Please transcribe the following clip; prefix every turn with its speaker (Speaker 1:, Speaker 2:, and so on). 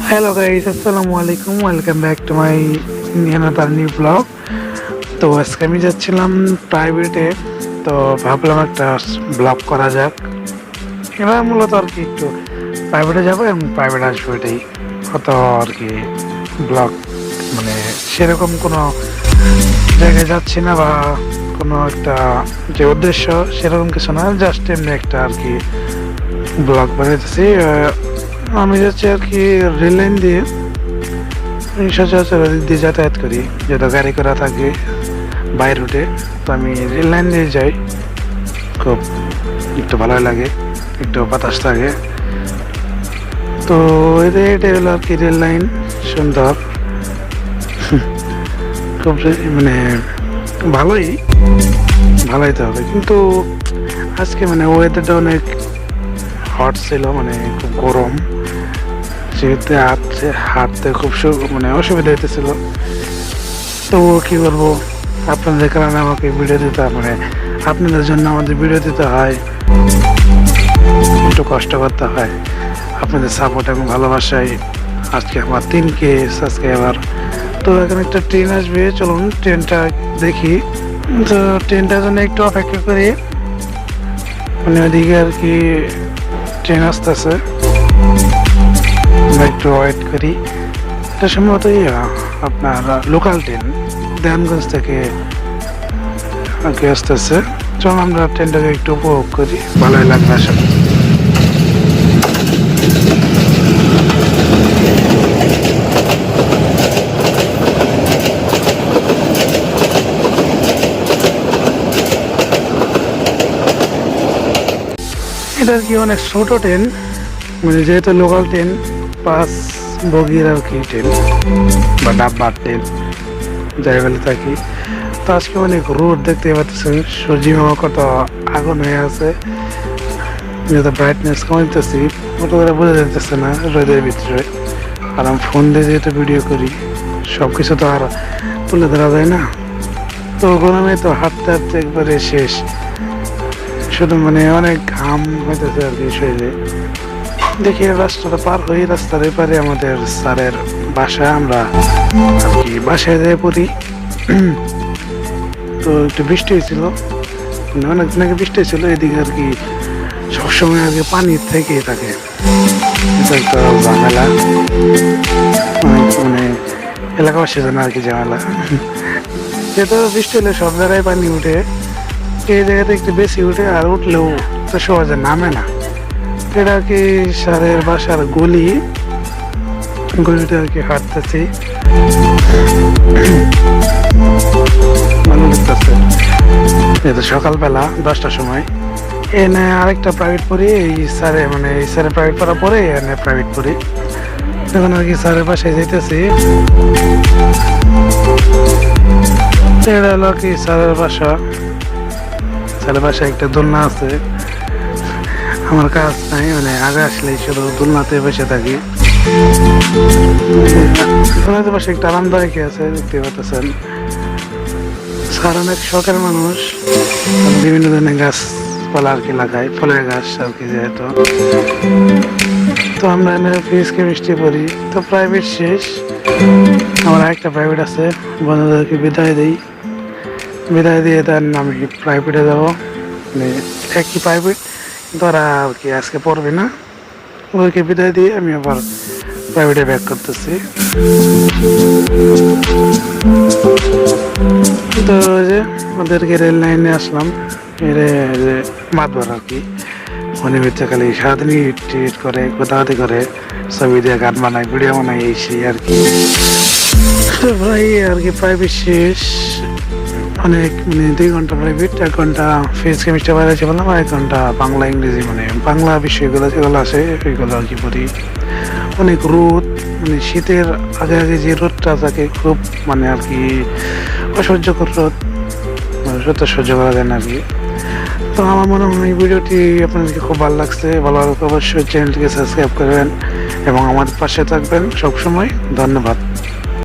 Speaker 1: Hello guys, Assalamualaikum. Welcome back to my another new vlog. তো আজকে আমি যাচ্ছিলাম প্রাইভেটে, তো ভাবলাম একটা ব্লগ করা যাক। এবার মূলত আর কি একটু প্রাইভেটে যাবো এবং প্রাইভেট আসবো, এটাই অত আর কি ব্লগ মানে সেরকম কোনো জায়গায় যাচ্ছি না বা কোনো একটা যে উদ্দেশ্য সেরকম কিছু না, জাস্ট এমনি একটা আর কি ব্লগ বানাইতেছি। আমি যাচ্ছি আর কি রেল লাইন দিয়ে, সচরাচর ওদিক দিয়ে যাতায়াত করি, যেটা গাড়ি করা থাকে বাই রুটে। তো আমি রেল লাইন দিয়ে যাই, খুব একটু ভালোই লাগে, একটু বাতাস থাকে। তো এটা হলো আর কি রেল লাইন, সুন্দর, খুব মানে ভালোই তো হবে। কিন্তু আজকে মানে ওয়েদারটা অনেক হট ছিল, মানে খুব গরম, সেক্ষেত্রে হাঁটতে খুব মানে অসুবিধা হইতেছিল। তো কি করবো, আপনাদের কারণে আমাকে ভিডিও দিতে মানে আপনাদের জন্য আমাদের ভিডিও দিতে হয়, একটু কষ্ট করতে হয়। আপনাদের সাপোর্ট এবং ভালোবাসায় আজকে আমার 3K সাবস্ক্রাইবার। তো এখন একটা ট্রেন আসবে, চলুন ট্রেনটা দেখি। তো ট্রেনটার জন্য একটু অপেক্ষা করি, মানে ওইদিকে আর কি ট্রেন আসতেছে, আমরা একটু ওয়েট করি। এটা সম্ভবত আপনার লোকাল ট্রেন দেওয়ানগঞ্জ থেকে আগে আসতেছে। চলুন আমরা ট্রেনটাকে একটু উপভোগ করি, ভালোই লাগবে আশা করি। এটা আর কি অনেক ছোট ট্রেন, মানে যেহেতু লোকাল ট্রেন, 5 বগির আর কি ট্রেন বা ডাব্বার ট্রেন যাই বলে থাকি। তো আজকে অনেক রোদ দেখতে পাচ্ছেন, সূর্য মামা কত আগুন হয়ে আছে, যেহেতু ব্রাইটনেস কমাইতেছি মতো করে বোঝা যাইতেছে না রোদের ভিতরে। আর আমি ফোন দিয়ে যেহেতু ভিডিও করি, সব কিছু তো আর তুলে ধরা যায় না। তো গরমে তো হাঁটতে হাঁটতে একবারে শেষ, শুধু মানে অনেক ঘাম হইতেছে আর কি শরীরে। দেখি রাস্তাটা পার হই, রাস্তার এপারে আমাদের স্যারের বাসা, আমরা আর কি বাসায় যেয়ে পড়ি। তো একটু বৃষ্টি হয়েছিল, মানে অনেকদিন আগে বৃষ্টি হয়েছিল এদিকে আর কি, সবসময় আর কি পানি থেকেই থাকে। এটা একটা ঝামেলা, মানে এলাকাবাসীর জন্য আর কি ঝামেলা। যেহেতু বৃষ্টি হলে সব জায়গায় পানি উঠে, এই জায়গাতে একটু বেশি উঠে, আর উঠলেও তো সহজে নামে না। এটা আর কি স্যারের বাসার গলিতে আর কি হাঁটতেছি, ভালো লাগতেছে। যেহেতু সকালবেলা 10টার সময় এনে আরেকটা প্রাইভেট পড়ি, এই স্যারের প্রাইভেট পড়া পরে এনে প্রাইভেট পড়ি। এখন আর কি স্যারের বাসায় যাইতেছি। এটা হলো কি স্যারের বাসায় একটা দোলনা আছে। আমার কাজ নাই, মানে আগে আসলেই শুধু দোলনাতে বসে থাকি। দোলনাতে বসে একটা আরামদায়ক আছে, দেখতে পাচ্ছেন। স্যার অনেক শখের মানুষ, বিভিন্ন ধরনের গাছপালা আর কি লাগায়, ফলের গাছ আর কি। যেহেতু তো আমরা এনে ফিজিক্স কেমিস্ট্রি পড়ি। তো প্রাইভেট শেষ, আমার একটা প্রাইভেট আছে, বন্ধুদেরকে বিদায় দিয়ে দেন আমি প্রাইভেটে যাবো, মানে একই প্রাইভেট, ধরা আর কি আজকে পড়বে না। ওদেরকে বিদায় দিয়ে আমি আবার প্রাইভেটে ব্যাক করতেছি। তো যে ওদেরকে রেল লাইনে আসলাম, মাতবার আর কি মনে হচ্ছে খালি সারাদিন ট্রিট করে, কোথাওয়াতি করে, ছবি দিয়ে গান বানায়, ভিডিও বানায়, এই সেই আর কি। তো ভাই আর কি প্রাইভেট শেষ, অনেক মানে 2 ঘন্টা প্রাইভেট, 1 ঘন্টা ফিজিক্স কেমিস্ট্রি বাইরে বললাম, আর 1 ঘন্টা বাংলা ইংরেজি, মানে বাংলা বিষয়গুলো যেগুলো আছে ওইগুলো আর কি পড়ি। অনেক রোদ, মানে শীতের আগে যে রোদটা থাকে খুব মানে আর কি অসহ্যকর রোদ, মানে সহ্য করা যায় না আর কি। তো আমার মনে হয় এই ভিডিওটি আপনাদেরকে খুব ভালো লাগছে, ভালো লাগলে অবশ্যই চ্যানেলটিকে সাবস্ক্রাইব করবেন এবং আমাদের পাশে থাকবেন সবসময়। ধন্যবাদ।